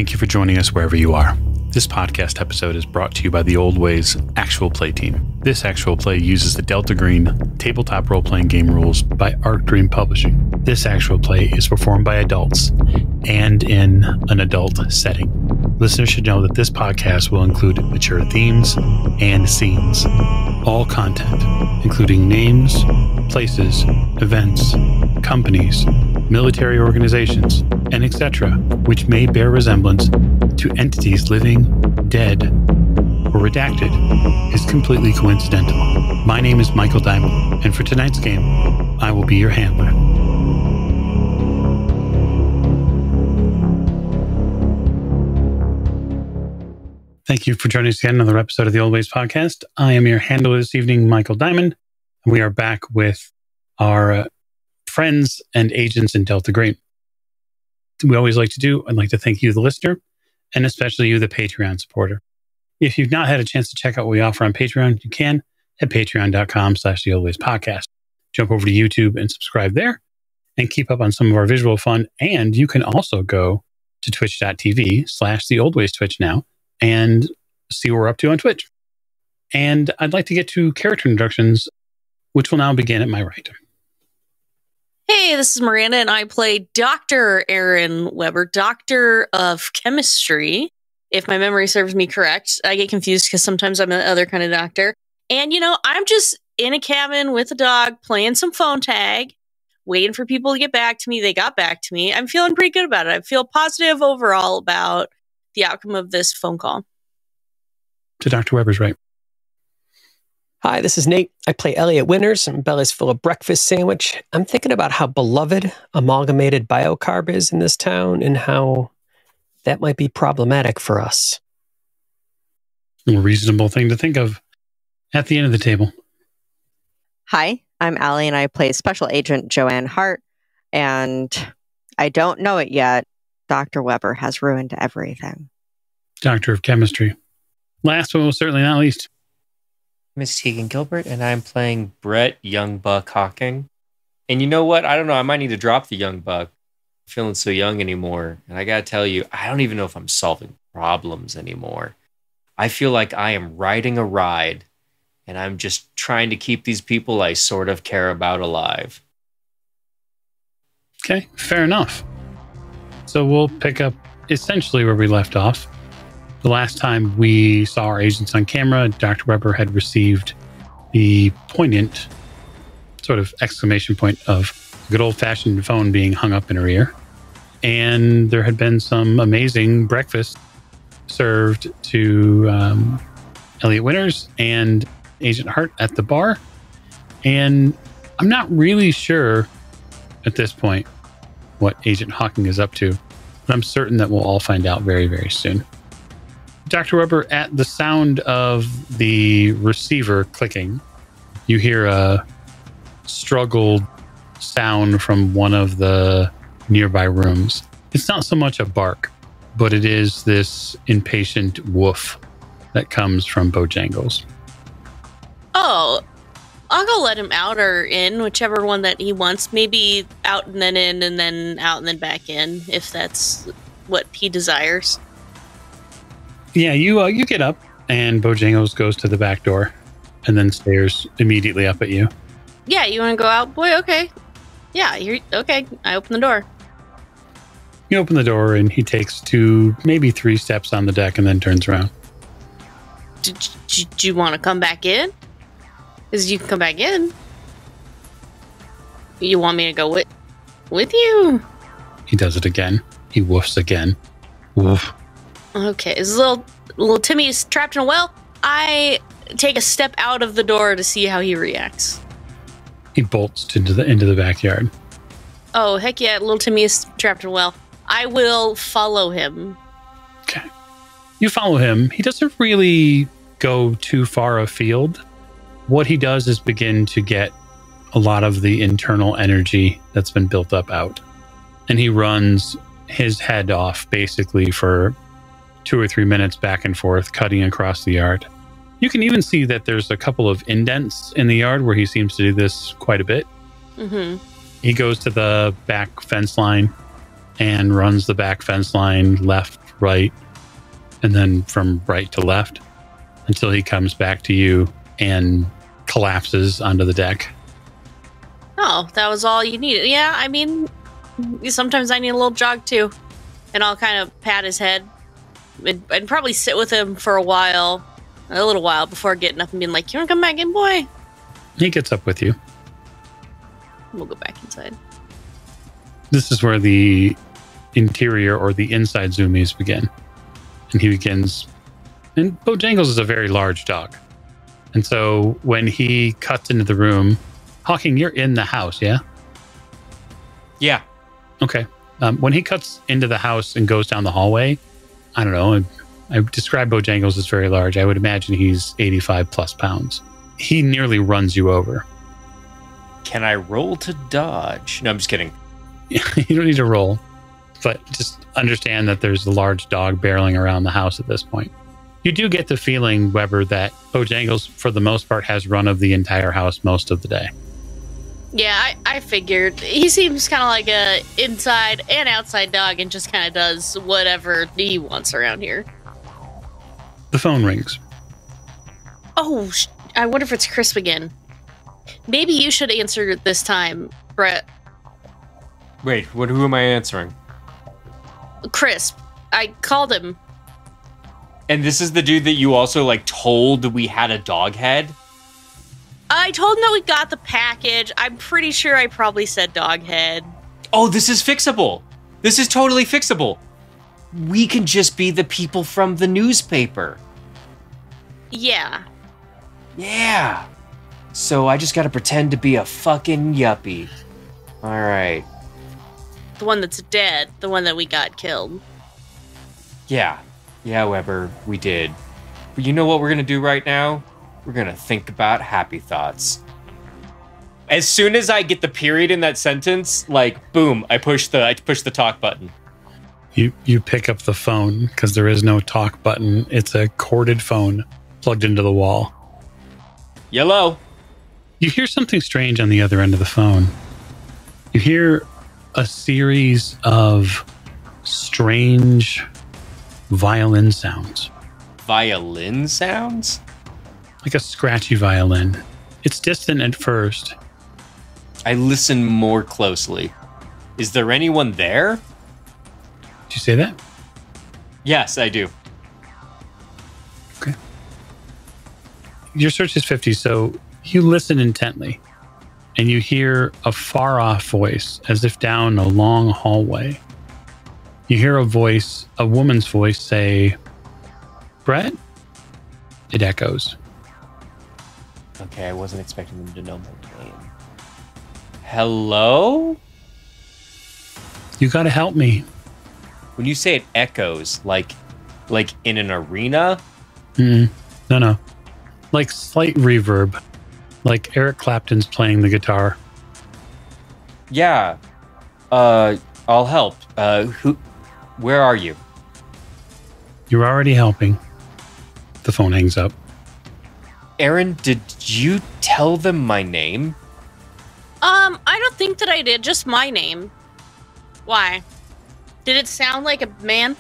Thank you for joining us wherever you are. This podcast episode is brought to you by the Old Ways Actual Play team. This actual play uses the Delta Green tabletop role-playing game rules by Arc Dream Publishing. This actual play is performed by adults and in an adult setting. Listeners should know that this podcast will include mature themes and scenes. All content, including names, places, events, companies, military organizations, and etc., which may bear resemblance to entities living, dead, or redacted, is completely coincidental. My name is Michael Diamond, and for tonight's game, I will be your handler. Thank you for joining us again on another episode of the Old Ways Podcast. I am your handler this evening, Michael Diamond, and we are back with our friends and agents in Delta Green. We always like to do, I'd like to thank you, the listener, and especially you, the Patreon supporter. If you've not had a chance to check out what we offer on Patreon, you can at patreon.com/theoldwayspodcast. Jump over to YouTube and subscribe there and keep up on some of our visual fun. And you can also go to twitch.tv/theoldwaystwitch now and see what we're up to on Twitch. And I'd like to get to character introductions, which will now begin at my right. Hey, this is Miranda, and I play Dr. Aaron Weber, Doctor of Chemistry. If my memory serves me correct, I get confused because sometimes I'm another kind of doctor. And, I'm just in a cabin with a dog playing some phone tag, waiting for people to get back to me. They got back to me. I'm feeling pretty good about it. I feel positive overall about the outcome of this phone call. To Dr. Weber's right. Hi, this is Nate. I play Elliot Winters, and Bella's full of breakfast sandwich. I'm thinking about how beloved amalgamated biocarb is in this town and how that might be problematic for us. A reasonable thing to think of at the end of the table. Hi, I'm Allie, and I play Special Agent Joanne Hart, and I don't know it yet. Dr. Weber has ruined everything. Doctor of Chemistry. Last but most certainly not least. Miss Tegan Gilbert, and I'm playing Brett Young Buck Hawking. And you know what? I don't know. I might need to drop the Young Buck. I'm feeling so young anymore. And I got to tell you, I don't even know if I'm solving problems anymore. I feel like I am riding a ride, and I'm just trying to keep these people I sort of care about alive. Okay, fair enough. So we'll pick up essentially where we left off. The last time we saw our agents on camera, Dr. Weber had received the poignant sort of exclamation point of a good old-fashioned phone being hung up in her ear. And there had been some amazing breakfast served to Elliot Winters and Agent Hart at the bar. And I'm not really sure at this point what Agent Hawking is up to, but I'm certain that we'll all find out very, very soon. Dr. Weber, at the sound of the receiver clicking, you hear a struggled sound from one of the nearby rooms. It's not so much a bark, but it is this impatient woof that comes from Bojangles. Oh, I'll go let him out or in, whichever one that he wants. Maybe out and then in, and then out and then back in, if that's what he desires. Yeah, you get up, and Bojangles goes to the back door, and then stares immediately up at you. Yeah, you want to go out, boy? Okay. Yeah, you're okay. I open the door. You open the door, and he takes 2, maybe 3 steps on the deck, and then turns around. Do you want to come back in? Because you can come back in. You want me to go with you? He does it again. He woofs again. Woof. Okay, is little Timmy is trapped in a well. I take a step out of the door to see how he reacts. He bolts into the backyard. Oh, heck yeah, little Timmy is trapped in a well. I will follow him. Okay. You follow him. He doesn't really go too far afield. What he does is begin to get a lot of the internal energy that's been built up out. And he runs his head off basically for 2 or 3 minutes back and forth, cutting across the yard. You can even see that there's a couple of indents in the yard where he seems to do this quite a bit. Mm-hmm. He goes to the back fence line and runs the back fence line left right, and then from right to left until he comes back to you and collapses onto the deck. Oh, that was all you needed. Yeah, I mean, sometimes I need a little jog too. And I'll kind of pat his head and probably sit with him for a little while before getting up and being like, you want to come back in, boy? He gets up with you. We'll go back inside. This is where the interior or the inside zoomies begin. And he begins. And Bojangles is a very large dog. And so when he cuts into the room, Hawking, you're in the house, yeah? Yeah. Okay. When he cuts into the house and goes down the hallway, I don't know. I describe Bojangles as very large. I would imagine he's 85 plus pounds. He nearly runs you over. Can I roll to dodge? No, I'm just kidding. You don't need to roll, but just understand that there's a large dog barreling around the house at this point. You do get the feeling, Weber, that Bojangles, for the most part, has run of the entire house most of the day. Yeah, I figured. He seems kind of like a inside and outside dog and just kind of does whatever he wants around here. The phone rings. Oh, I wonder if it's Crisp again. Maybe you should answer this time, Brett. Wait, who am I answering? Crisp. I called him. And this is the dude that you also, like, told we had a dog head? I told him that we got the package. I'm pretty sure I probably said dog head. Oh, this is fixable. This is totally fixable. We can just be the people from the newspaper. Yeah. Yeah. So I just gotta pretend to be a fucking yuppie. All right. The one that's dead. The one that we got killed. Yeah. Yeah, Weber, we did. But you know what we're gonna do right now? We're gonna think about happy thoughts. As soon as I get the period in that sentence, like, boom, I push the talk button. You pick up the phone because there is no talk button. It's a corded phone plugged into the wall. Yellow. You hear something strange on the other end of the phone. You hear a series of strange violin sounds. Violin sounds? Like a scratchy violin. It's distant at first. I listen more closely. Is there anyone there? Did you say that? Yes, I do. Okay. Your search is 50, so you listen intently. And you hear a far-off voice, as if down a long hallway. You hear a voice, a woman's voice, say, "Brett?" It echoes. Okay, I wasn't expecting them to know my name. Hello? You gotta help me. When you say it echoes, like in an arena? No. Like slight reverb. Like Eric Clapton's playing the guitar. Yeah. I'll help. Where are you? You're already helping. The phone hangs up. Aaron, did you tell them my name? I don't think that I did. Just my name. Why? Did it sound like a man?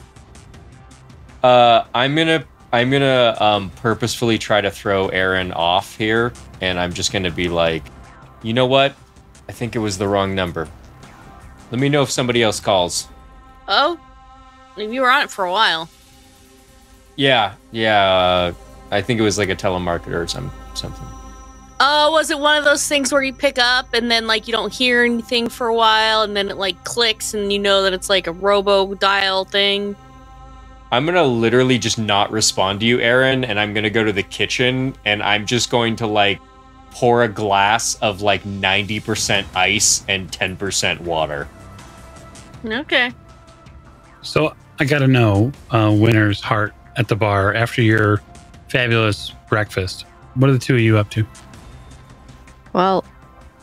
I'm gonna purposefully try to throw Aaron off here, and I'm just gonna be like, you know what? I think it was the wrong number. Let me know if somebody else calls. Oh? You were on it for a while. Yeah. I think it was like a telemarketer or something. Oh, was it one of those things where you pick up and then like you don't hear anything for a while and then it like clicks and you know that it's like a robo dial thing? I'm gonna literally just not respond to you, Aaron, and I'm gonna go to the kitchen and I'm just going to like pour a glass of like 90% ice and 10% water. Okay. So I gotta know, Winters, Hart, at the bar, after your fabulous breakfast, what are the two of you up to? Well,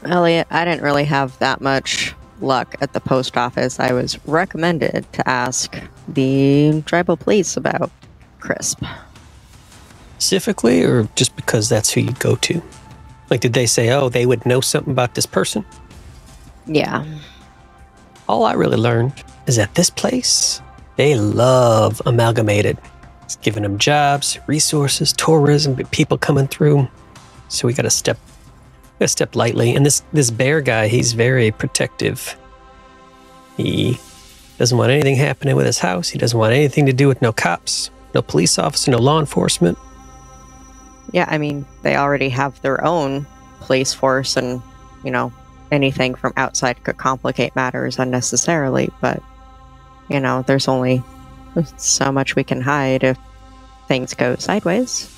Elliot, I didn't really have that much luck at the post office. I was recommended to ask the tribal police about Crisp. Specifically, or just because that's who you'd go to? Like, did they say, oh, they would know something about this person? Yeah. All I really learned is that this place They love Amalgamated. It's giving them jobs, resources, tourism, people coming through. So we gotta step lightly. And this bear guy, he's very protective. He doesn't want anything happening with his house. He doesn't want anything to do with no cops, no police officer, no law enforcement. Yeah, I mean, they already have their own police force, and, anything from outside could complicate matters unnecessarily, but, there's only so much we can hide if things go sideways.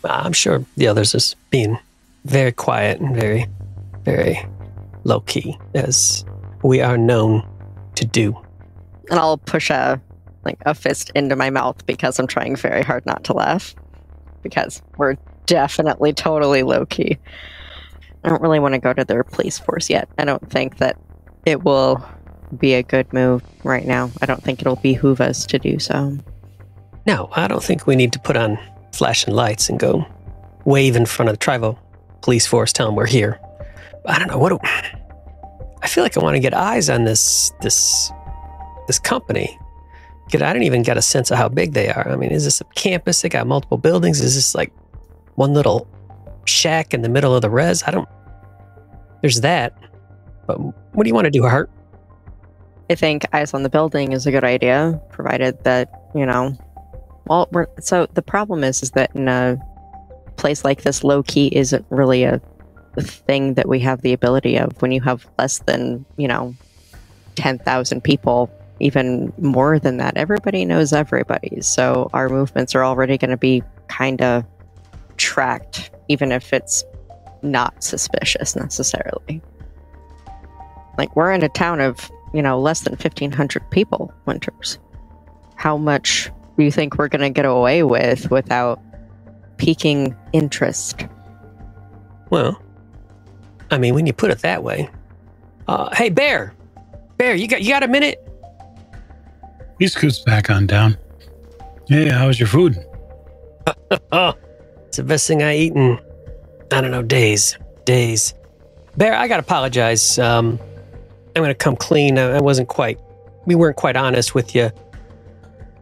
I'm sure the others is being very quiet and very, very low-key, as we are known to do. And I'll push a fist into my mouth because I'm trying very hard not to laugh. Because we're definitely totally low-key. I don't really want to go to their police force yet. I don't think that it will be a good move right now. I don't think it'll behoove us to do so. No, I don't think we need to put on flashing lights and go wave in front of the tribal police force, tell them we're here. I don't know, I feel like I want to get eyes on this company. I didn't even get a sense of how big they are. I mean, is this a campus? They got multiple buildings? Is this like one little shack in the middle of the res? There's that. But what do you want to do, Hart? I think eyes on the building is a good idea, provided that, so the problem is that in a place like this, low-key isn't really a thing that we have the ability of. When you have less than, 10,000 people, even more than that, everybody knows everybody. So our movements are already going to be kind of tracked, even if it's not suspicious necessarily. We're in a town of, less than 1,500 people, Winters. How much do you think we're going to get away with without piquing interest? Well, I mean, when you put it that way. Hey, Bear, you got a minute? He scoots back on down. Hey, how was your food? It's the best thing I eat in, I don't know, days. Bear, I gotta apologize. I'm gonna come clean. We weren't quite honest with you.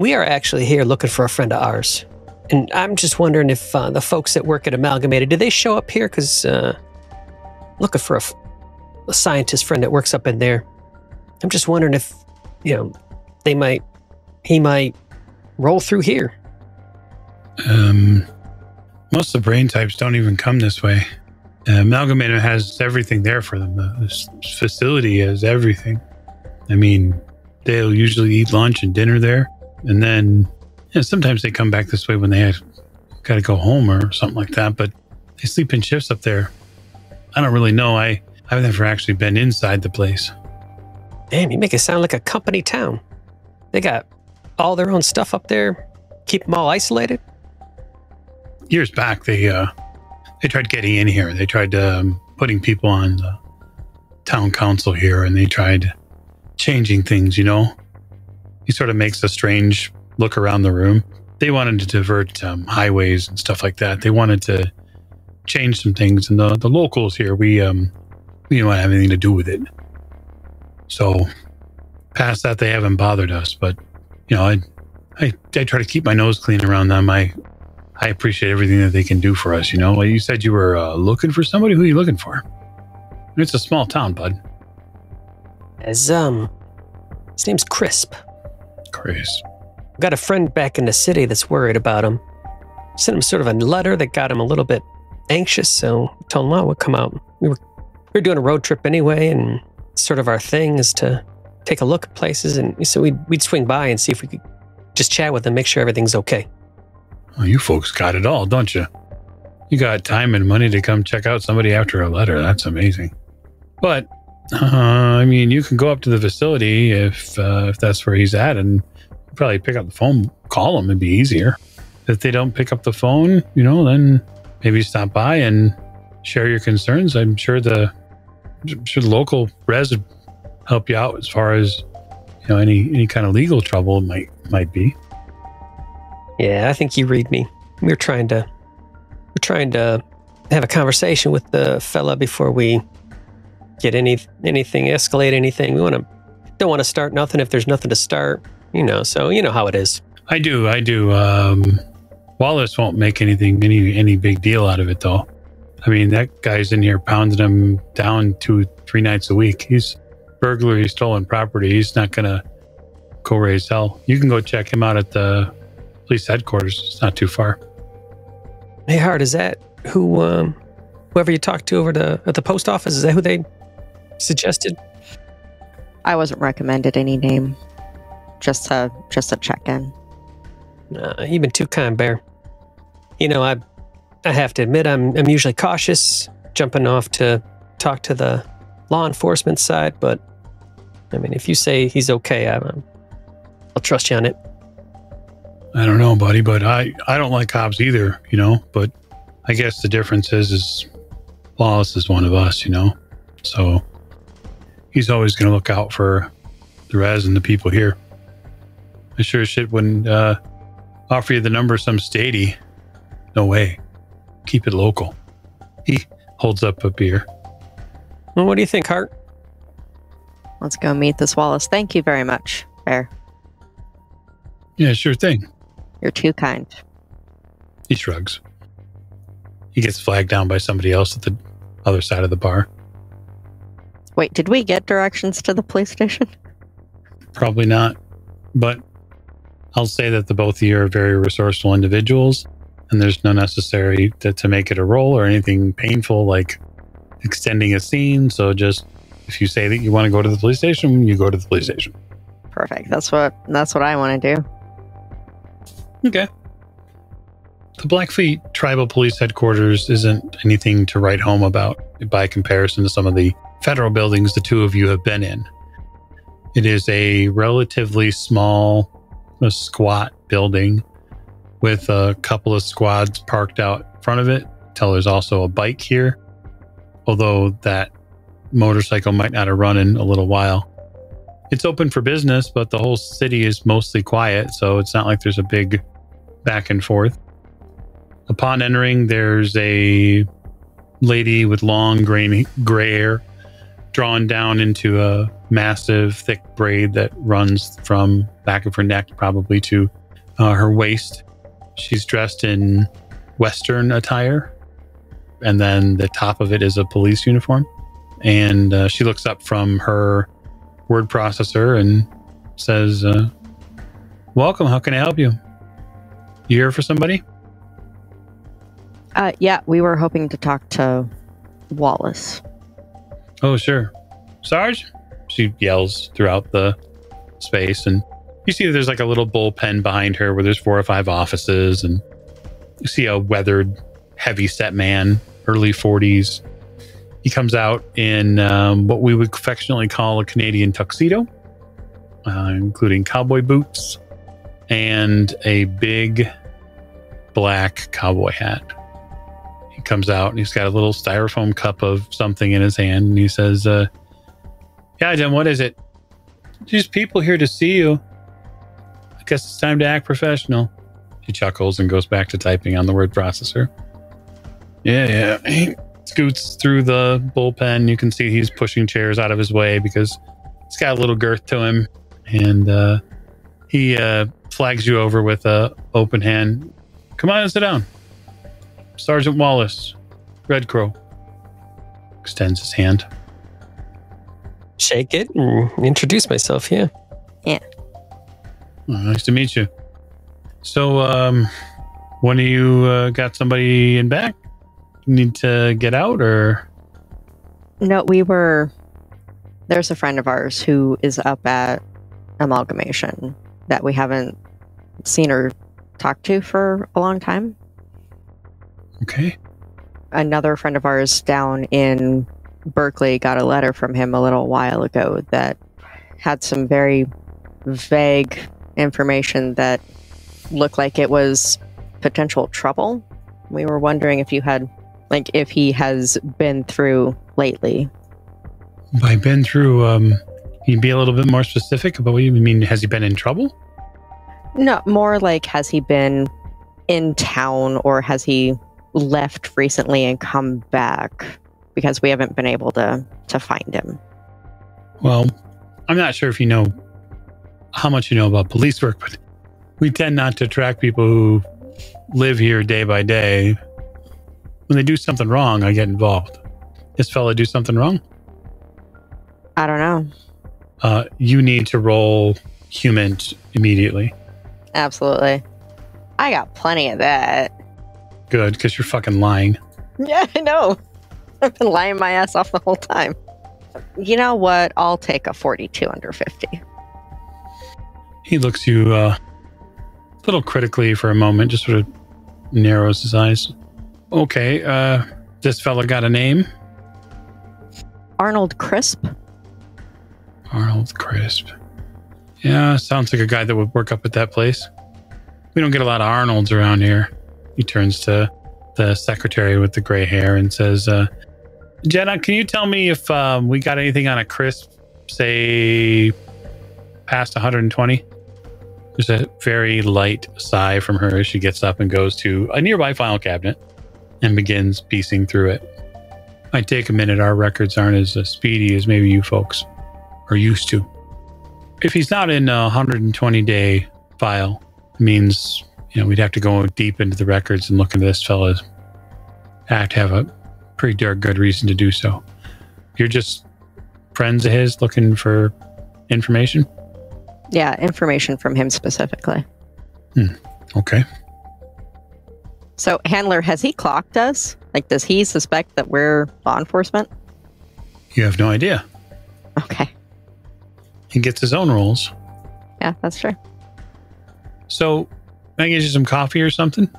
We are actually here looking for a friend of ours. And I'm just wondering if the folks that work at Amalgamated, did they show up here? Because looking for a scientist friend that works up in there. I'm just wondering if, he might roll through here. Most of the brain types don't even come this way. Amalgamated has everything there for them. This facility has everything. I mean, they'll usually eat lunch and dinner there. And then sometimes they come back this way when they got to go home or something like that. But they sleep in shifts up there. I don't really know. I've never actually been inside the place. Damn, you make it sound like a company town. They got all their own stuff up there. Keep them all isolated. Years back, they tried getting in here. They tried putting people on the town council here, and they tried changing things. He sort of makes a strange look around the room. They wanted to divert highways and stuff like that. They wanted to change some things, and the locals here, we don't have anything to do with it. So past that, they haven't bothered us. But I try to keep my nose clean around them. I appreciate everything that they can do for us. You said you were looking for somebody. Who are you looking for? It's a small town, bud. His name's Crisp. Chris. I've got a friend back in the city that's worried about him. Sent him sort of a letter that got him a little bit anxious, so we told him, we'll come out. We were doing a road trip anyway, and sort of our thing is to take a look at places, and so we'd swing by and see if we could just chat with him, make sure everything's okay. Well, you folks got it all, don't you? You got time and money to come check out somebody after a letter. That's amazing. But, you can go up to the facility if that's where he's at, and probably pick up the phone, call him. It'd be easier. If they don't pick up the phone, then maybe stop by and share your concerns. I'm sure the local res would help you out as far as any kind of legal trouble might be. Yeah, I think you read me. We're trying to have a conversation with the fella before we get anything escalate anything. We don't want to start nothing if there's nothing to start. So you know how it is. I do. Wallace won't make any big deal out of it, though. I mean, that guy's in here pounding him down 2-3 nights a week. He's burglary, stolen property. He's not going to go raise hell. You can go check him out at the police headquarters. It's not too far. Hey, Hart, is that whoever you talked to at the post office, is that who they suggested? I wasn't recommended any name. Just a check-in. You've been too kind, Bear. I have to admit, I'm usually cautious jumping off to talk to the law enforcement side, but I mean, if you say he's okay, I'll trust you on it. I don't know, buddy, but I don't like cops either, but I guess the difference is Wallace is one of us, so he's always going to look out for the res and the people here. I sure as shit wouldn't offer you the number of some statey. No way. Keep it local. He holds up a beer. Well, what do you think, Hart? Let's go meet this Wallace. Thank you very much, Bear. Yeah, sure thing. You're too kind. He shrugs. He gets flagged down by somebody else at the other side of the bar. Wait, did we get directions to the police station? Probably not. But I'll say that the both of you are very resourceful individuals, and there's no necessary to make it a roll or anything painful like extending a scene. So just if you say that you want to go to the police station, you go to the police station. Perfect. That's what I want to do. Okay. The Blackfeet Tribal Police Headquarters isn't anything to write home about by comparison to some of the federal buildings the two of you have been in. It is a relatively small, squat building with a couple of squads parked out front of it. Tell there's also a bike here, although that motorcycle might not have run in a little while. It's open for business, but the whole city is mostly quiet, so it's not like there's a big back and forth. Upon entering, there's a lady with long gray hair drawn down into a massive thick braid that runs from back of her neck probably to her waist. She's dressed in Western attire, and then the top of it is a police uniform. And she looks up from her word processor and says, welcome, how can I help you? You here for somebody? Yeah, we were hoping to talk to Wallace. Oh, sure. Sarge? She yells throughout the space, and you see there's like a little bullpen behind her where there's 4 or 5 offices, and you see a weathered, heavy-set man, early 40s. He comes out in what we would affectionately call a Canadian tuxedo, including cowboy boots and a big black cowboy hat. He comes out and he's got a little styrofoam cup of something in his hand, and he says, yeah, Jim, what is it? There's people here to see you. I guess it's time to act professional. He chuckles and goes back to typing on the word processor. Yeah. He scoots through the bullpen. You can see he's pushing chairs out of his way because he's got a little girth to him. And he flags you over with a open hand. Come on and sit down. Sergeant Wallace, Red Crow. Extends his hand. Shake it and introduce myself, yeah. Yeah. Oh, nice to meet you. So, when you got somebody in back? Need to get out, or? No, there's a friend of ours who is up at Amalgamation that we haven't seen or talked to for a long time. Okay. Another friend of ours down in Berkeley got a letter from him a little while ago that had some very vague information that looked like it was potential trouble. We were wondering if he has been through lately. By been through, can you be a little bit more specific about what you mean? Has he been in trouble? No, more like, has he been in town, or has he left recently and come back? Because we haven't been able to find him. Well, I'm not sure if you know how much you know about police work, but we tend not to track people who live here day by day. When they do something wrong, I get involved. This fella do something wrong? I don't know. You need to roll human immediately. Absolutely. I got plenty of that. Good, because you're fucking lying. Yeah, I know. I've been lying my ass off the whole time. You know what? I'll take a 42 under 50. He looks you a little critically for a moment, just sort of narrows his eyes. Okay, this fella got a name? Arnold Crisp. Arnold Crisp. Yeah, sounds like a guy that would work up at that place. We don't get a lot of Arnolds around here. He turns to the secretary with the gray hair and says, Jenna, can you tell me if we got anything on a Crisp, say, past 120? There's a very light sigh from her as she gets up and goes to a nearby file cabinet and begins piecing through it. Might take a minute. Our records aren't as speedy as maybe you folks are used to. If he's not in a 120-day file, it means we'd have to go deep into the records and look into this fella's act. Have a pretty darn good reason to do so. You're just friends of his looking for information? Yeah, information from him specifically. Okay. So, Handler, has he clocked us? Like, does he suspect that we're law enforcement? You have no idea. Okay. He gets his own rolls. Yeah, that's true. So, can I get you some coffee or something?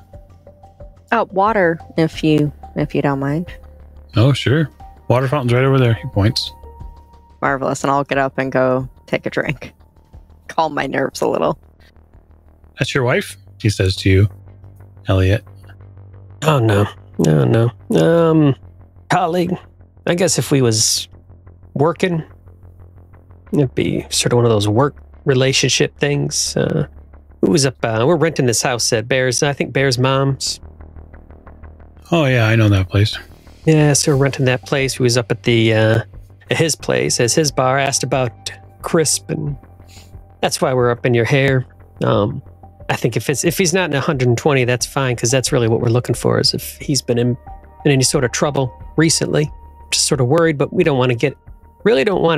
Oh, water, if you don't mind. Oh, sure. Water fountain's right over there. He points. Marvelous, and I'll get up and go take a drink. Calm my nerves a little. That's your wife? He says to you, Elliot. Oh, no. No. Colleague. I guess if we was working, it'd be sort of one of those work relationship things. Who was up? We're renting this house at Bear's. I think Bear's mom's. Oh, yeah, I know that place. Yeah, so we're renting that place. We was up at his place, as his bar, asked about Crisp, and that's why we're up in your hair. I think if he's not in 120, that's fine, because that's really what we're looking for, is if he's been in any sort of trouble recently. Just sort of worried, but we don't want to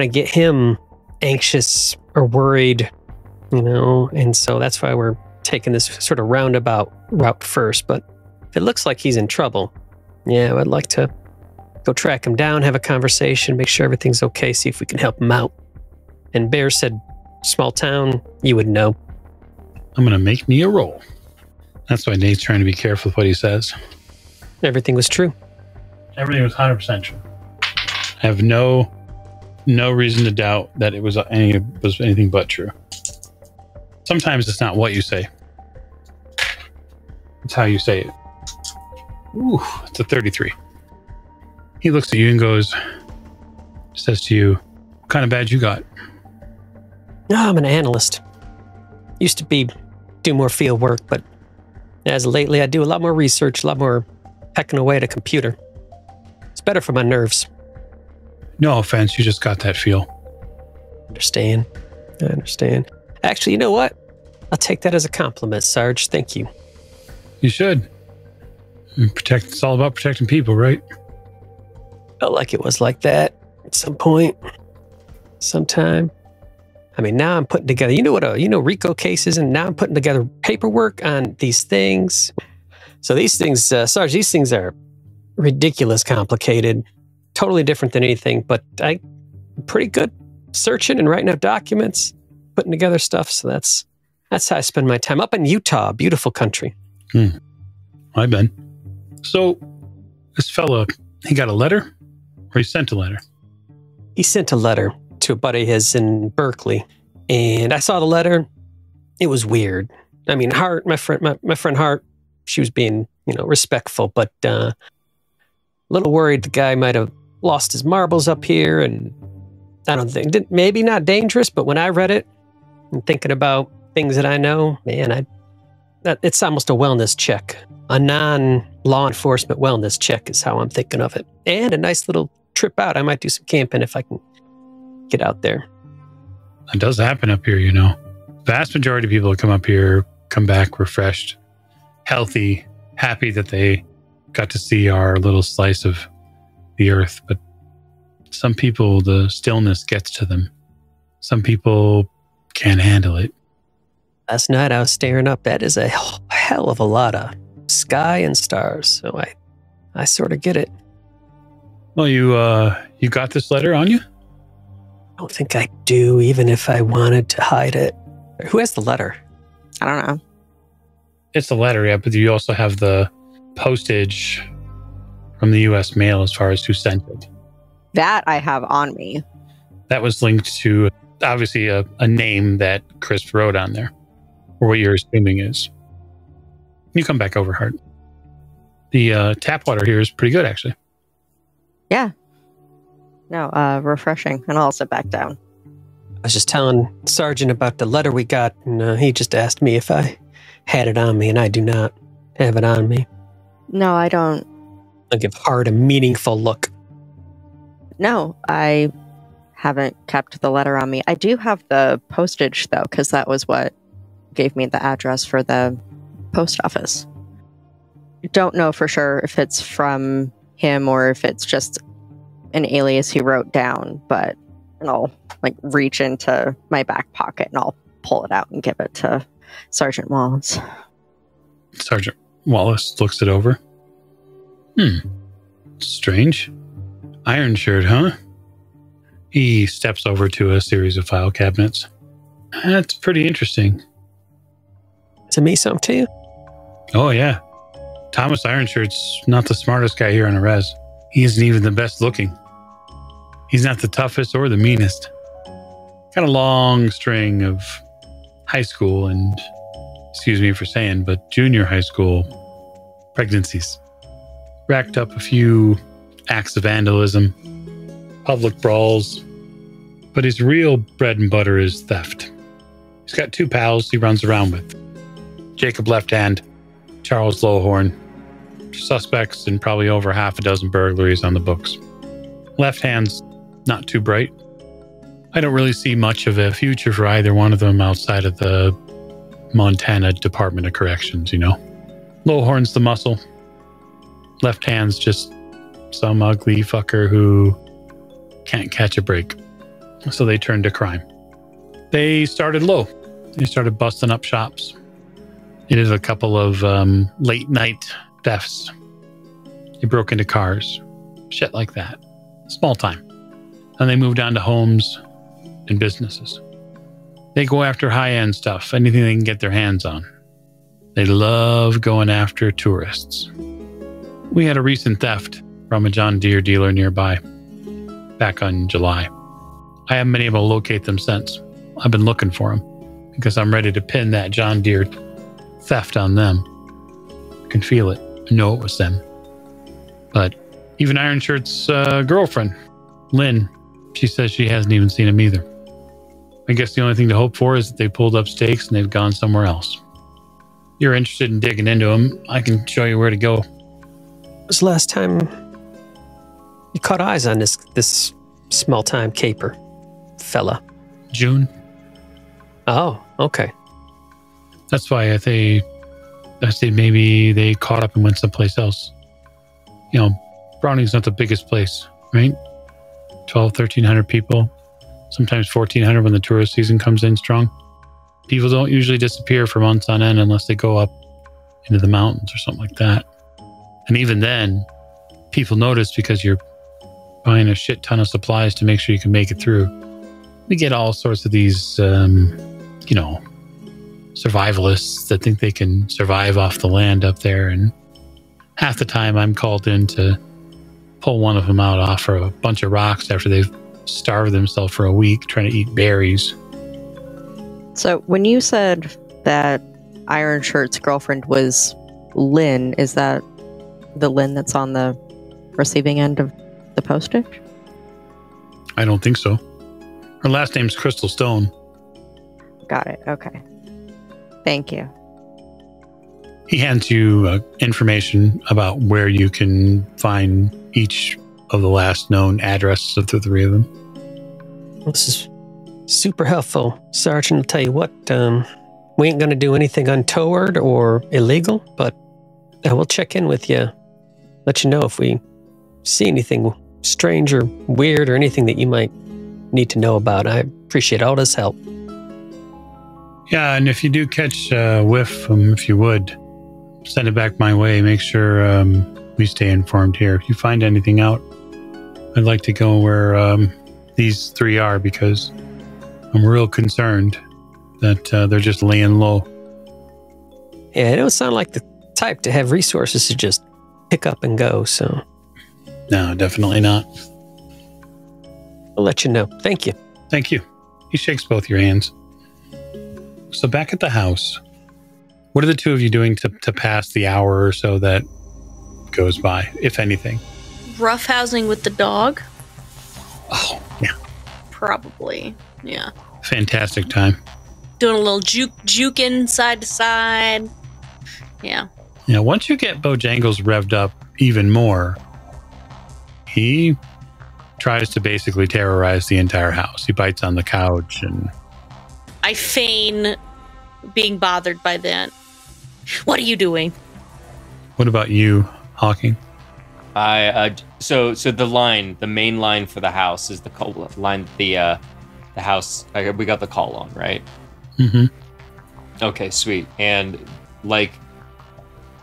get him anxious or worried, and so that's why we're taking this sort of roundabout route first. But if it looks like he's in trouble, yeah, I'd like to go track him down, have a conversation, make sure everything's okay, see if we can help him out. And Bear said, small town, you would know. I'm going to make me a roll. That's why Nate's trying to be careful with what he says. Everything was true. Everything was 100% true. I have no reason to doubt that it was anything but true. Sometimes it's not what you say. It's how you say it. Ooh, it's a 33. He looks at you and says to you, what kind of badge you got? No, I'm an analyst. Used to do more field work, but as of lately I do a lot more research, a lot more hacking away at a computer. It's better for my nerves. No offense, you just got that feel. I understand. Actually, you know what? I'll take that as a compliment, Sarge. Thank you. You should. It's all about protecting people, right? Felt like it was like that at some point, sometime. I mean, now I'm putting together, RICO cases, and now I'm putting together paperwork on these things. So these things, Sarge, these things are ridiculous complicated, totally different than anything, but I'm pretty good searching and writing up documents, putting together stuff. So that's how I spend my time up in Utah, beautiful country. I've been. So this fella, he got a letter, or he sent a letter? He sent a letter to a buddy of his in Berkeley, and I saw the letter. It was weird. I mean, Hart, my friend Hart, she was being, respectful, but a little worried the guy might have lost his marbles up here, and I don't think, maybe not dangerous, but when I read it and thinking about things that I know, man, it's almost a wellness check. A non-law enforcement wellness check is how I'm thinking of it. And a nice little trip out. I might do some camping if I can get out there. That does happen up here, vast majority of people that come up here come back refreshed, healthy, happy that they got to see our little slice of the earth. But some people, the stillness gets to them. Some people can't handle it. Last night I was staring up. That is a hell of a lot of sky and stars. So I sort of get it. Well, you got this letter on you? I don't think I do, even if I wanted to hide it. Who has the letter? I don't know. It's a letter, yeah, but you also have the postage from the U.S. mail as far as who sent it. That I have on me. That was linked to, obviously, a name that Chris wrote on there, or what you're assuming is. You come back over, Hart. The tap water here is pretty good, actually. Yeah. No, refreshing. And I'll sit back down. I was just telling Sergeant about the letter we got, and he just asked me if I had it on me, and I do not have it on me. No, I don't. I'll give Hart a meaningful look. No, I haven't kept the letter on me. I do have the postage, though, because that was what gave me the address for the post office. Don't know for sure if it's from him or if it's just an alias he wrote down, but I'll reach into my back pocket and I'll pull it out and give it to Sergeant Wallace. Sergeant Wallace looks it over. Strange. Iron shirt, huh? He steps over to a series of file cabinets. That's pretty interesting. Does it mean something to you? Oh, yeah. Thomas Ironshirt's not the smartest guy here on the res. He isn't even the best looking. He's not the toughest or the meanest. Got a long string of high school and, excuse me for saying, but junior high school pregnancies. Racked up a few acts of vandalism, public brawls, but his real bread and butter is theft. He's got two pals he runs around with. Jacob Left Hand, Charles Lowhorn. Suspects in probably over half a dozen burglaries on the books. Left Hand's not too bright. I don't really see much of a future for either one of them outside of the Montana Department of Corrections, you know. Lowhorn's the muscle. Left Hand's just some ugly fucker who can't catch a break. So they turned to crime. They started low. They started busting up shops. They did a couple of late night thefts. They broke into cars. Shit like that. Small time. And they moved on to homes and businesses. They go after high-end stuff, anything they can get their hands on. They love going after tourists. We had a recent theft from a John Deere dealer nearby back on July. I haven't been able to locate them since. I've been looking for them because I'm ready to pin that John Deere theft on them. I can feel it. I know it was them. But even Iron Shirt's girlfriend, Lynn, she says she hasn't even seen him either. I guess the only thing to hope for is that they pulled up stakes and they've gone somewhere else. You're interested in digging into them, I can show you where to go. When was the last time you caught eyes on this small-time caper fella? June. Oh, okay. That's why I say maybe they caught up and went someplace else. You know, Browning's not the biggest place, right? 1,300 people, sometimes 1,400 when the tourist season comes in strong. People don't usually disappear for months on end unless they go up into the mountains or something like that. And even then, people notice because you're buying a shit ton of supplies to make sure you can make it through. We get all sorts of these, survivalists that think they can survive off the land up there. And half the time I'm called in to pull one of them out off of a bunch of rocks after they've starved themselves for a week trying to eat berries. So when you said that Iron Shirt's girlfriend was Lynn, is that the Lynn that's on the receiving end of the postage? I don't think so. Her last name's Crystal Stone. Got it. Okay. Thank you. He hands you information about where you can find each of the last known addresses of the three of them. This is Super helpful. Sergeant, I'll tell you what, we ain't going to do anything untoward or illegal, but I will check in with you. Let you know if we see anything strange or weird or anything that you might need to know about. I appreciate all this help. Yeah, and if you do catch a whiff, if you would, send it back my way. Make sure we stay informed here. If you find anything out, I'd like to go where these three are, because I'm real concerned that they're just laying low. Yeah, it don't sound like the type to have resources to just pick up and go, so... No, definitely not. I'll let you know. Thank you. Thank you. He shakes both your hands. So back at the house, what are the two of you doing to pass the hour or so that goes by, if anything? Roughhousing with the dog? Oh, yeah. Probably, yeah. Fantastic time. Doing a little juking side to side. Yeah. Yeah, once you get Bojangles revved up even more, he tries to basically terrorize the entire house. He bites on the couch and... I feign being bothered by that. What are you doing? What about you, Hawking? So the main line for the house is the call line. The house, we got the call on, right? Mm-hmm. Okay, sweet. And like,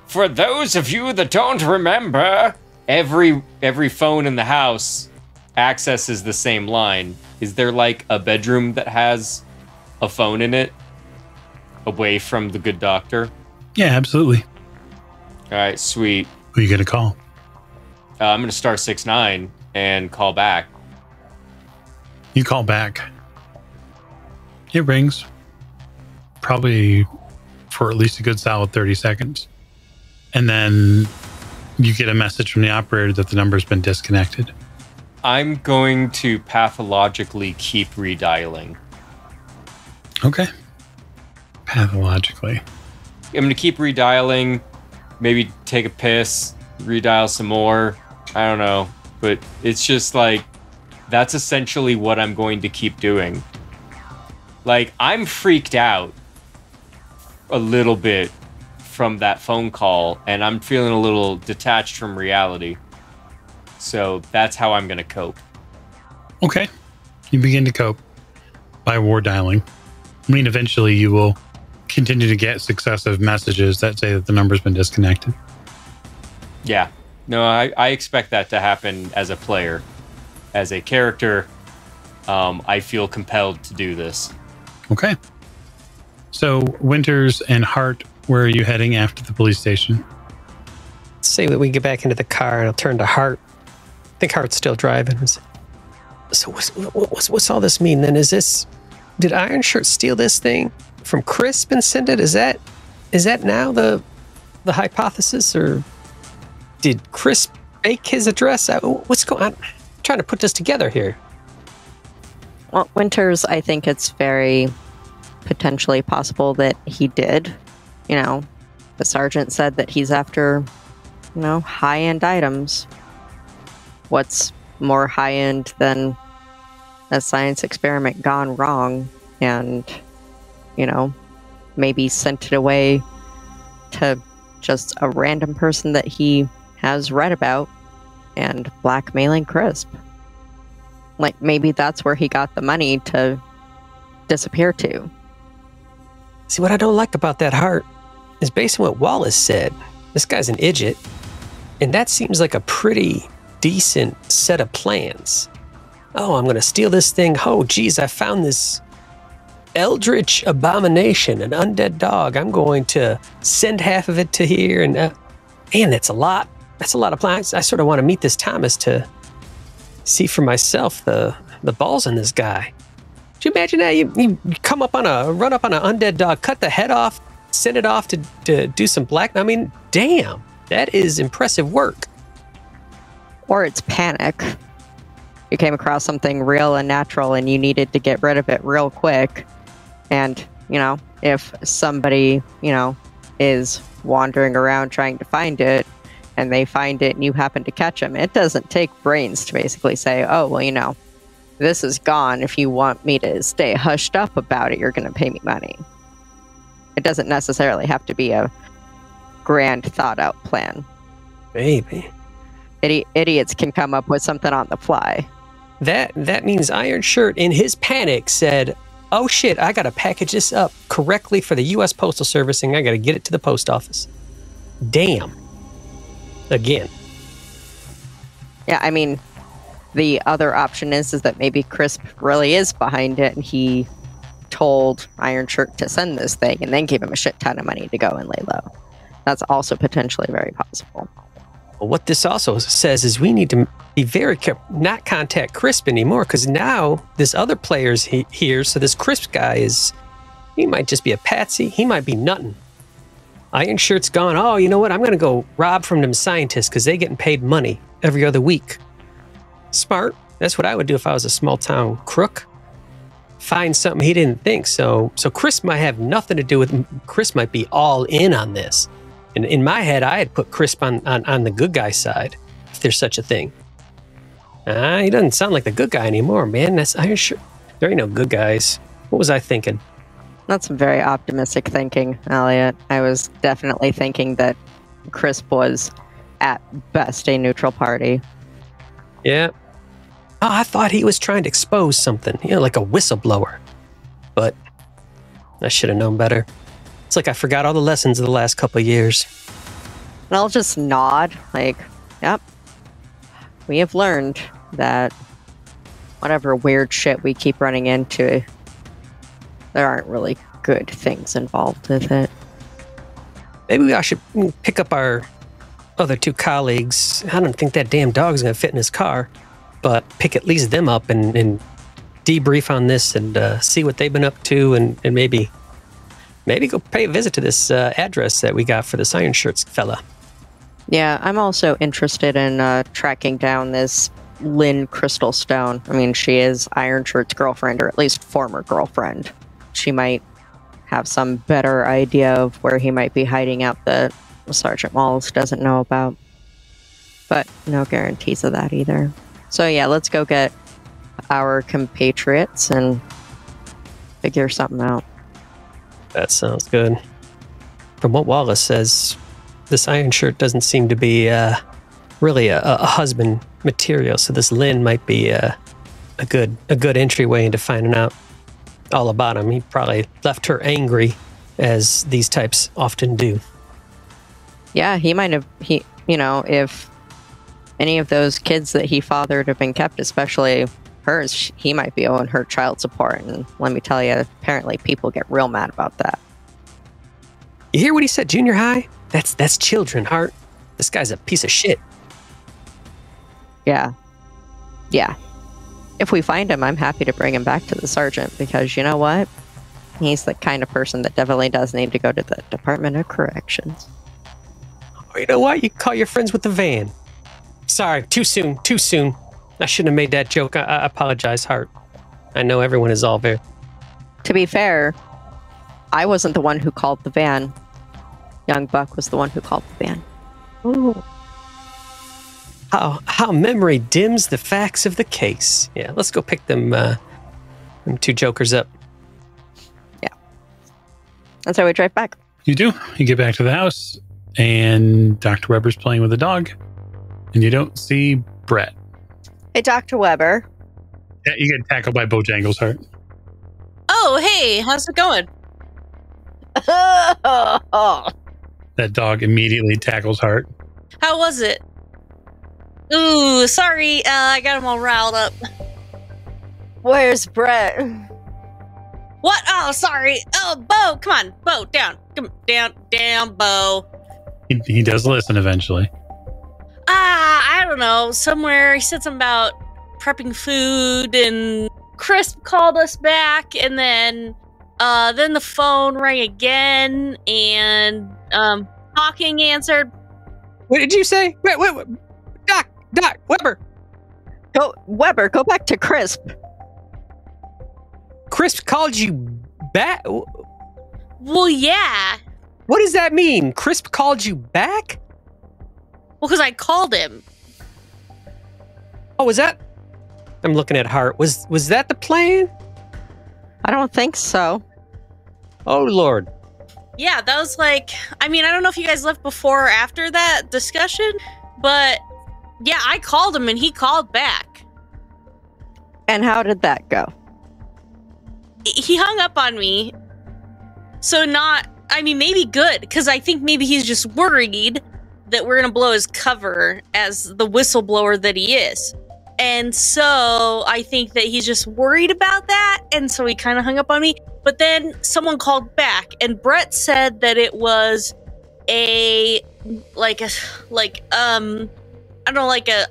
for those of you that don't remember, every phone in the house accesses the same line. Is there like a bedroom that has a phone in it away from the good doctor? Yeah, absolutely. All right, sweet. Who are you going to call? I'm going to star 69 and call back. You call back. It rings. Probably for at least a good solid 30 seconds. And then you get a message from the operator that the number's been disconnected. I'm going to pathologically keep redialing. Okay. Pathologically. I'm going to keep redialing, maybe take a piss, redial some more. I don't know. But it's just like, that's essentially what I'm going to keep doing. Like, I'm freaked out a little bit from that phone call, and I'm feeling a little detached from reality. So that's how I'm going to cope. Okay. You begin to cope by war dialing. I mean, eventually you will continue to get successive messages that say that the number's been disconnected. Yeah. No, I expect that to happen as a player. As a character, I feel compelled to do this. Okay. So, Winters and Hart, where are you heading after the police station? Let's say that we get back into the car and I'll turn to Hart. I think Hart's still driving. So what's all this mean then? Did Iron Shirt steal this thing from Crisp and send it? Is that now the hypothesis, or did Crisp fake his address? What's going on? I'm trying to put this together here. Well, Winters, I think it's very potentially possible that he did. You know, the sergeant said that he's after, high-end items. What's more high-end than a science experiment gone wrong and, maybe sent it away to just a random person that he has read about and blackmailing Crisp. Like, maybe that's where he got the money to disappear to. See, what I don't like about that, Hart, is based on what Wallace said. This guy's an idiot, and that seems like a pretty decent set of plans. Oh, I'm going to steal this thing. Oh, geez, I found this eldritch abomination, an undead dog. I'm going to send half of it to here, and man, that's a lot. That's a lot of plans. I sort of want to meet this Thomas to see for myself the balls in this guy. Do you imagine that? You run up on an undead dog, cut the head off, send it off to do some black. I mean, damn, that is impressive work. Or it's panic. You came across something real and natural and you needed to get rid of it real quick. And, if somebody, is wandering around trying to find it and they find it and you happen to catch them, it doesn't take brains to basically say, oh, well, this is gone. If you want me to stay hushed up about it, you're going to pay me money. It doesn't necessarily have to be a grand thought out plan. Maybe. Idiots can come up with something on the fly. That means Iron Shirt, in his panic, said, oh shit, I gotta package this up correctly for the U.S. Postal Service and I gotta get it to the post office. Damn. Again. Yeah, I mean, the other option is that maybe Crisp really is behind it and he told Iron Shirt to send this thing and then gave him a shit ton of money to go and lay low. That's also potentially very possible. What this also says is we need to be very careful, not contact Crisp anymore, because now this other player's here, so this Crisp guy he might just be a patsy, he might be nothing. Iron Shirt's gone, oh, you know what, I'm going to go rob from them scientists because they getting paid money every other week. Smart. That's what I would do if I was a small town crook. Find something he didn't think, so Crisp might have nothing to do with, Crisp might be all in on this. And in my head, I had put Crisp on the good guy side, if there's such a thing. He doesn't sound like the good guy anymore, man. That's Iron Shirt. There ain't no good guys. What was I thinking? That's very optimistic thinking, Elliot. I was definitely thinking that Crisp was, at best, a neutral party. Yeah. Oh, I thought he was trying to expose something, like a whistleblower. But I should have known better. It's like I forgot all the lessons of the last couple of years. And I'll just nod, like, yep. We have learned that whatever weird shit we keep running into, there aren't really good things involved with it. Maybe I should pick up our other two colleagues. I don't think that damn dog's going to fit in his car, but pick at least them up and debrief on this and see what they've been up to and maybe go pay a visit to this address that we got for this Iron Shirts fella. Yeah, I'm also interested in tracking down this Lynn Crystal Stone. I mean, she is Iron Shirt's girlfriend, or at least former girlfriend. She might have some better idea of where he might be hiding out that Sergeant Walls doesn't know about. But no guarantees of that either. So yeah, let's go get our compatriots and figure something out. That sounds good. From what Wallace says, this Iron Shirt doesn't seem to be really a husband material, so this Lynn might be a good entryway into finding out all about him. He probably left her angry, as these types often do. Yeah, he might have. If any of those kids that he fathered have been kept, especially hers, he might be owing her child support. And let me tell you, apparently people get real mad about that. You hear what he said, junior high? That's children, Hart. This guy's a piece of shit. Yeah. If we find him, I'm happy to bring him back to the sergeant, because you know what? He's the kind of person that definitely does need to go to the Department of Corrections. Oh, you know what? You call your friends with the van. Sorry, too soon. I shouldn't have made that joke. I apologize, Hart. I know everyone is all there. To be fair, I wasn't the one who called the van. Young Buck was the one who called the van. Ooh. How memory dims the facts of the case. Yeah, let's go pick them two jokers up. Yeah. That's how we drive back. You do. You get back to the house, and Dr. Weber's playing with the dog, and you don't see Brett. Hey, Dr. Weber. Yeah, you get tackled by Bojangles, Hart. Oh, hey, how's it going? That dog immediately tackles Hart. How was it? Ooh, sorry, I got him all riled up. Where's Brett? What? Oh, sorry. Oh, Bo, come on. Bo, down. Come down, Bo. He does listen eventually. I don't know. Somewhere he said something about prepping food, and Crisp called us back, and then the phone rang again, and Hawking answered. What did you say? Wait, Doc, Weber. Go back to Crisp. Crisp called you back? Well, yeah. What does that mean? Crisp called you back? Well, because I called him. Oh, was that? I'm looking at Hart. Was that the plan? I don't think so. Oh, Lord. Yeah, that was like, I mean, I don't know if you guys left before or after that discussion, but yeah, I called him and he called back. And how did that go? He hung up on me. So maybe good, because I think maybe he's just worried that we're going to blow his cover as the whistleblower that he is. And so I think that he's just worried about that, and so he kind of hung up on me. But then someone called back, and Brett said that it was a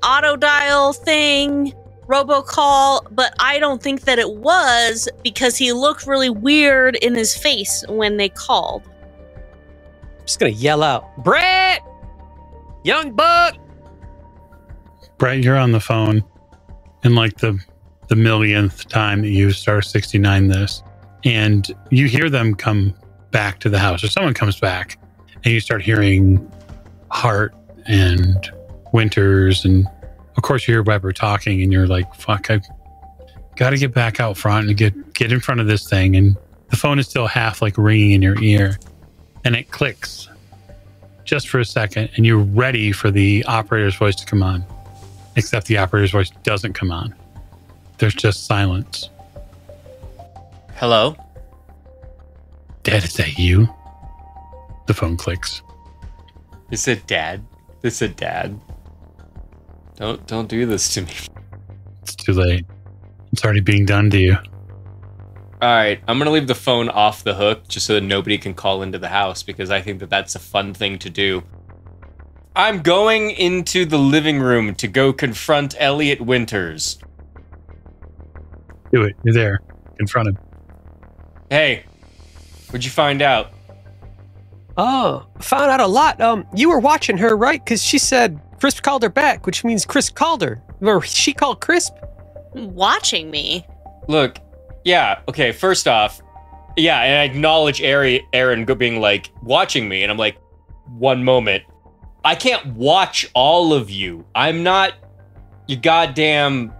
auto dial thing, robocall, but I don't think that it was, because he looked really weird in his face when they called. I'm just gonna yell out, Brett! Young buck! Brett, you're on the phone in like the millionth time that you star 69 this, and you hear them come back to the house, or someone comes back, and you start hearing Hart and Winters, and of course you hear Weber talking, and you're like, fuck, I gotta get back out front and get in front of this thing. And the phone is still half like ringing in your ear, and it clicks just for a second, and you're ready for the operator's voice to come on, except the operator's voice doesn't come on. There's just silence. Hello? Dad, is that you? The phone clicks. Is it Dad? Is it Dad? Don't do this to me. It's too late. It's already being done to you. Alright, I'm gonna leave the phone off the hook just so that nobody can call into the house, because I think that that's a fun thing to do. I'm going into the living room to go confront Elliot Winters. Do it. You're there. Confront him. Hey, what'd you find out? Oh, found out a lot. You were watching her, right? Because she said Crisp called her back, which means Chris called her. Or she called Crisp. Watching me? Look, yeah, okay, first off, yeah, and I acknowledge Aaron being like, watching me, and I'm like, one moment. I can't watch all of you. I'm not your goddamn...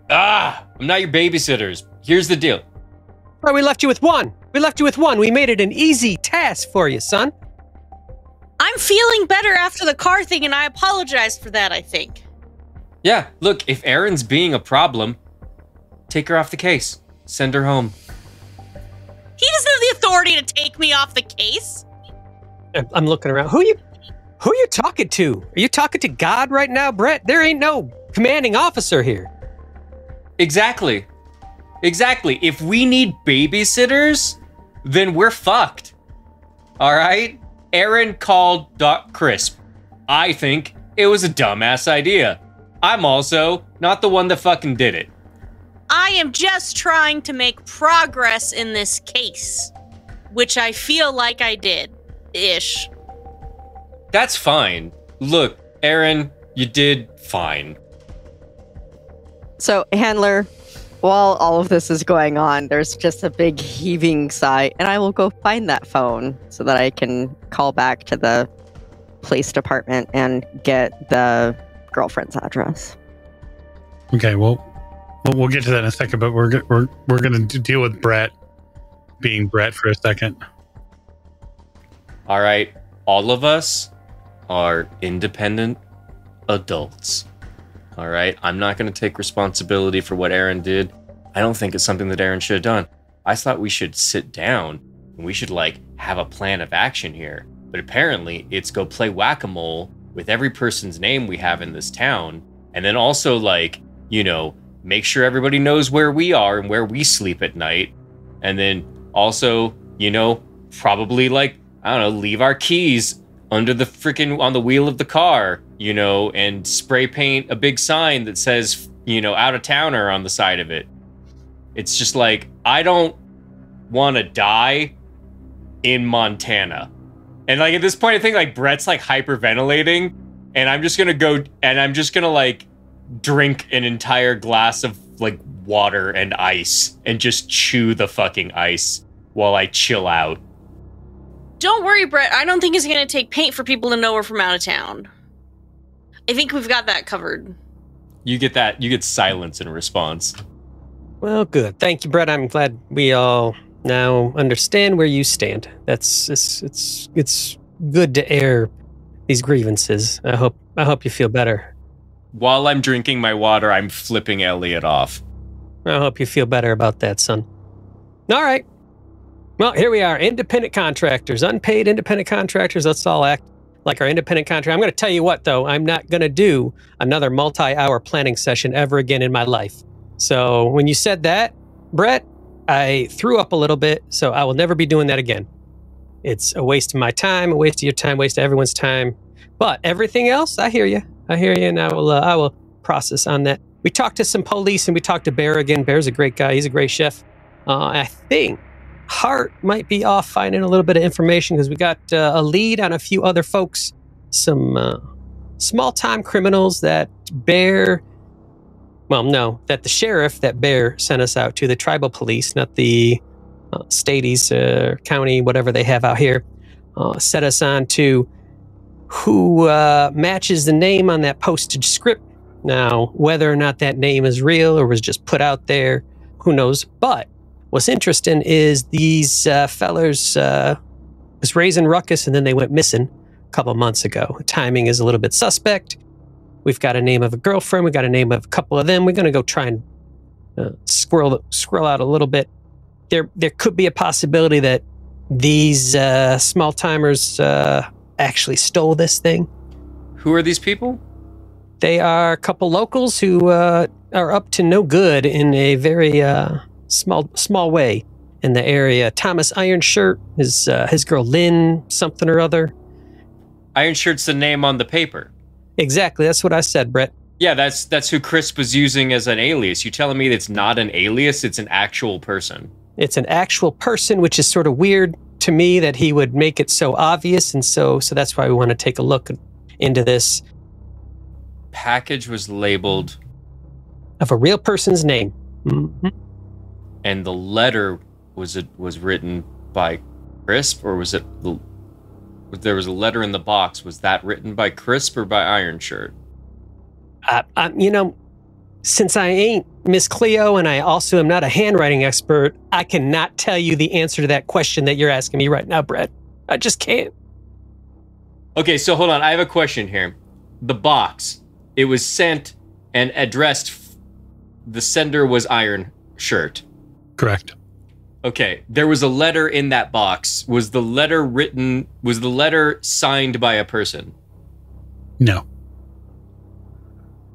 I'm not your babysitters. Here's the deal. Well, we left you with one. We made it an easy task for you, son. I'm feeling better after the car thing, and I apologize for that, I think. Yeah, look, if Erin's being a problem, take her off the case. Send her home. He doesn't have the authority to take me off the case. I'm looking around. Who you talking to? Are you talking to God right now, Brett? There ain't no commanding officer here. Exactly. If we need babysitters, then we're fucked. All right? Aaron called Doc Crisp. I think it was a dumbass idea. I'm also not the one that fucking did it. I am just trying to make progress in this case, which I feel like I did. Ish. That's fine. Look, Aaron, you did fine. So, Handler, while all of this is going on, there's just a big heaving sigh, and I will go find that phone so that I can call back to the police department and get the girlfriend's address. Okay, well, we'll get to that in a second, but we're going to deal with Brett being Brett for a second. All right, all of us are independent adults. All right, I'm not going to take responsibility for what Aaron did. I don't think it's something that Aaron should have done. I thought we should sit down and we should have a plan of action here. But apparently it's go play whack-a-mole with every person's name we have in this town. And then also make sure everybody knows where we are and where we sleep at night. And then also, probably leave our keys under the on the wheel of the car, and spray paint a big sign that says, out of towner on the side of it. It's just I don't want to die in Montana. And at this point, I think Brett's hyperventilating, and I'm just gonna go and I'm just gonna drink an entire glass of water and ice and just chew the fucking ice while I chill out. Don't worry, Brett. I don't think it's going to take paint for people to know we're from out of town. I think we've got that covered. You get silence in response. Well, good. Thank you, Brett. I'm glad we all now understand where you stand. It's good to air these grievances. I hope you feel better. While I'm drinking my water, I'm flipping Elliot off. I hope you feel better about that, son. All right. Well, here we are, independent contractors, unpaid independent contractors. Let's all act like our independent contractor. I'm going to tell you what, though. I'm not going to do another multi-hour planning session ever again in my life. So when you said that, Brett, I threw up a little bit, so I will never be doing that again. It's a waste of my time, a waste of your time, waste of everyone's time. But everything else, I hear you, and I will process on that. We talked to some police, and we talked to Bear again. Bear's a great guy. He's a great chef. I think Hart might be off finding a little bit of information because we got a lead on a few other folks, some small-time criminals that the sheriff that Bear sent us out to, the tribal police, not the Stades, county, whatever they have out here, set us on to who matches the name on that postage script. Now, whether or not that name is real or was just put out there, who knows? But what's interesting is these fellers was raising ruckus and then they went missing a couple months ago. Timing is a little bit suspect. We've got a name of a girlfriend. We got a name of a couple of them. We're going to go try and squirrel out a little bit. There could be a possibility that these small timers actually stole this thing. Who are these people? They are a couple locals who are up to no good in a very small way in the area. Thomas Ironshirt, his girl Lynn, something or other. Ironshirt's the name on the paper. Exactly, that's what I said, Brett. Yeah, that's who Crisp was using as an alias. You telling me it's not an alias? It's an actual person. It's an actual person, which is sort of weird to me that he would make it so obvious, and so that's why we want to take a look into this. Package was labeled of a real person's name. Mm-hmm. And the letter was written by Crisp, or was it there was a letter in the box? Was that written by Crisp or by Ironshirt? Since I ain't Miss Cleo and I also am not a handwriting expert, I cannot tell you the answer to that question that you're asking me right now, Brett. I just can't. Okay, so hold on. I have a question here. The box, it was sent and addressed. The sender was Ironshirt. Correct. Okay, there was a letter in that box. Was the letter signed by a person? No.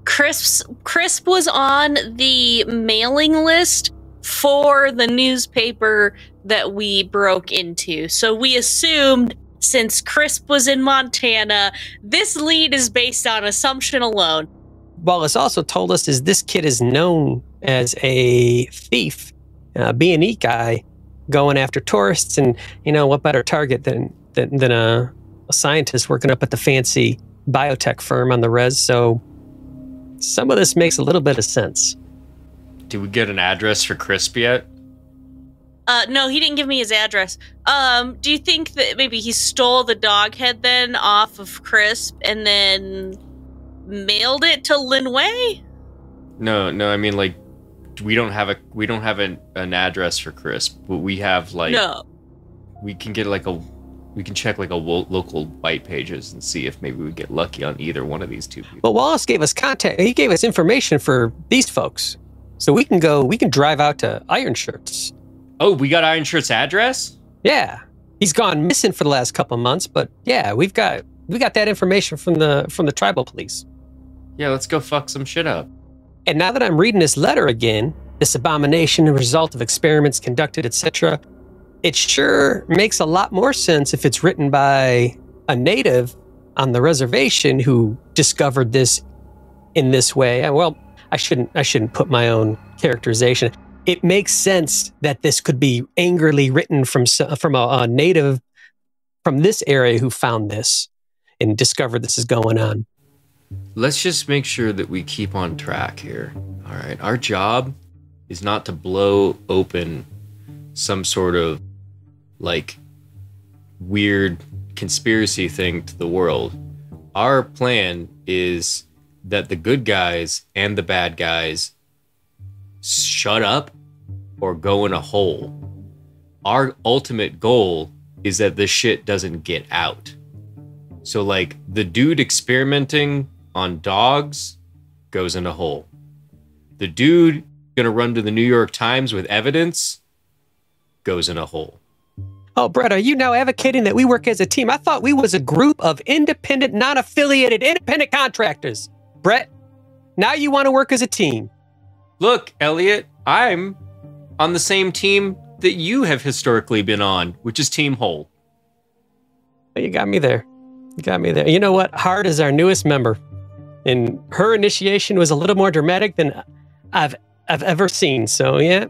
Crisp was on the mailing list for the newspaper that we broke into. So we assumed since Crisp was in Montana, this lead is based on assumption alone. Wallace also told us is this kid is known as a thief, B&E guy going after tourists, and what better target than a scientist working up at the fancy biotech firm on the res. So some of this makes a little bit of sense. Did we get an address for Crisp yet? No, he didn't give me his address. Do you think that maybe he stole the dog head then off of Crisp and then mailed it to Linway? No, I mean, like, we don't have an address for Crisp, but we have no. We can get we can check local white pages and see if maybe we get lucky on either one of these two people. Well, Wallace gave us contact. He gave us information for these folks, so we can drive out to Ironshirt's. Oh, we got Ironshirt's address? Yeah, he's gone missing for the last couple of months, but yeah, we got that information from the tribal police. Yeah, let's go fuck some shit up. And now that I'm reading this letter again, this abomination, the result of experiments conducted, etc., it sure makes a lot more sense if it's written by a native on the reservation who discovered this in this way. Well, I shouldn't put my own characterization. It makes sense that this could be angrily written from a native from this area who found this and discovered this is going on. Let's just make sure that we keep on track here. All right. Our job is not to blow open some sort of weird conspiracy thing to the world. Our plan is that the good guys and the bad guys shut up or go in a hole. Our ultimate goal is that this shit doesn't get out. So like the dude experimenting on dogs goes in a hole. The dude gonna run to the New York Times with evidence goes in a hole. Oh, Brett, are you now advocating that we work as a team? I thought we was a group of independent, non-affiliated, independent contractors. Brett, now you want to work as a team. Look, Elliot, I'm on the same team that you have historically been on, which is Team Hole. You got me there. You got me there. You know what? Hart is our newest member, and her initiation was a little more dramatic than I've ever seen. So, yeah,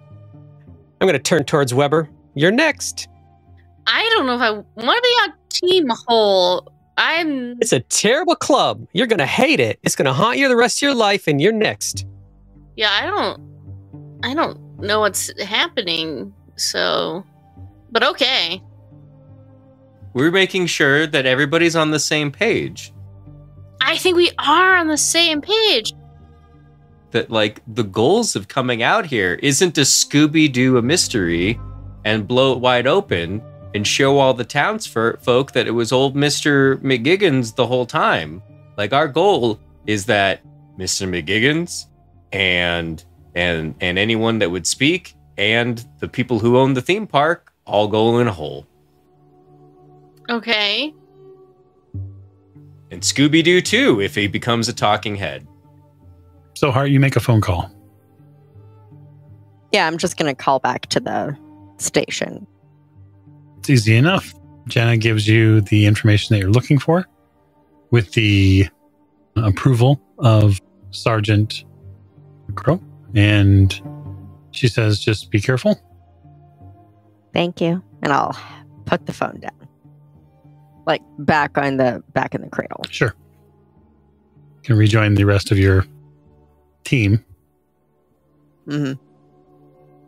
I'm going to turn towards Weber. You're next. I don't know if I want to be on Team Hole. It's a terrible club. You're going to hate it. It's going to haunt you the rest of your life, and you're next. Yeah, I don't know what's happening, so... But okay. We're making sure that everybody's on the same page. I think we are on the same page. That, like, the goals of coming out here isn't to Scooby-Doo a mystery and blow it wide open and show all the townsfolk that it was old Mr. McGiggins the whole time. Like, our goal is that Mr. McGiggins and anyone that would speak and the people who own the theme park all go in a hole. Okay. And Scooby-Doo too, if he becomes a talking head. So, Hart, you make a phone call. Yeah, I'm just going to call back to the station. It's easy enough. Jenna gives you the information that you're looking for with the approval of Sergeant Crow. And she says, just be careful. Thank you. And I'll put the phone down. Like back in the cradle. Sure. You can rejoin the rest of your team Mm-hmm.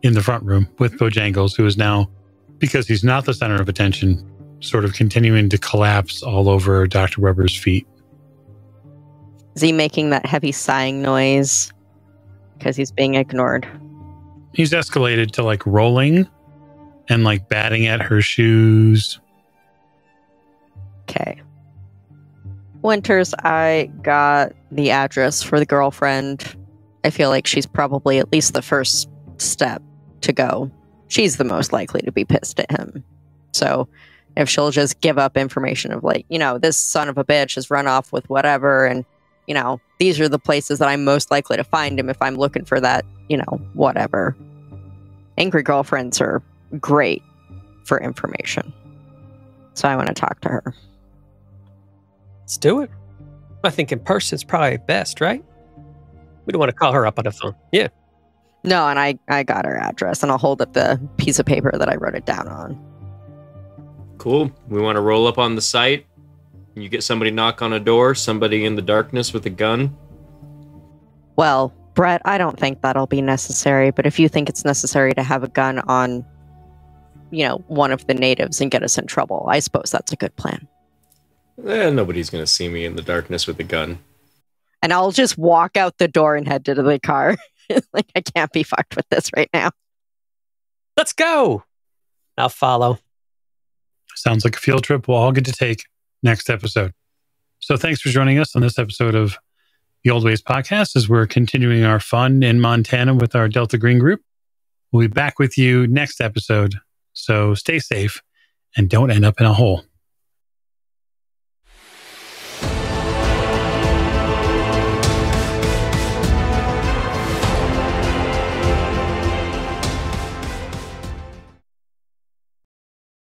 in the front room with Bojangles, who is now, because he's not the center of attention, sort of continuing to collapse all over Dr. Weber's feet. Is he making that heavy sighing noise because he's being ignored? He's escalated to like rolling and like batting at her shoes. Okay. Winters, I got the address for the girlfriend. I feel like she's probably at least the first step to go. She's the most likely to be pissed at him. So if she'll just give up information of like, this son of a bitch has run off with whatever, and, these are the places that I'm most likely to find him if I'm looking for that, whatever. Angry girlfriends are great for information. So I want to talk to her. Let's do it. I think in person's probably best, right? We don't want to call her up on the phone. Yeah. No, and I got her address, and I'll hold up the piece of paper that I wrote it down on. Cool. We want to roll up on the site. You get somebody knock on a door, somebody in the darkness with a gun. Well, Brett, I don't think that'll be necessary, but if you think it's necessary to have a gun on, one of the natives and get us in trouble, I suppose that's a good plan. Nobody's going to see me in the darkness with a gun. And I'll just walk out the door and head to the car. Like, I can't be fucked with this right now. Let's go. I'll follow. Sounds like a field trip we'll all get to take next episode. So thanks for joining us on this episode of the Old Ways Podcast as we're continuing our fun in Montana with our Delta Green group. We'll be back with you next episode. So stay safe and don't end up in a hole.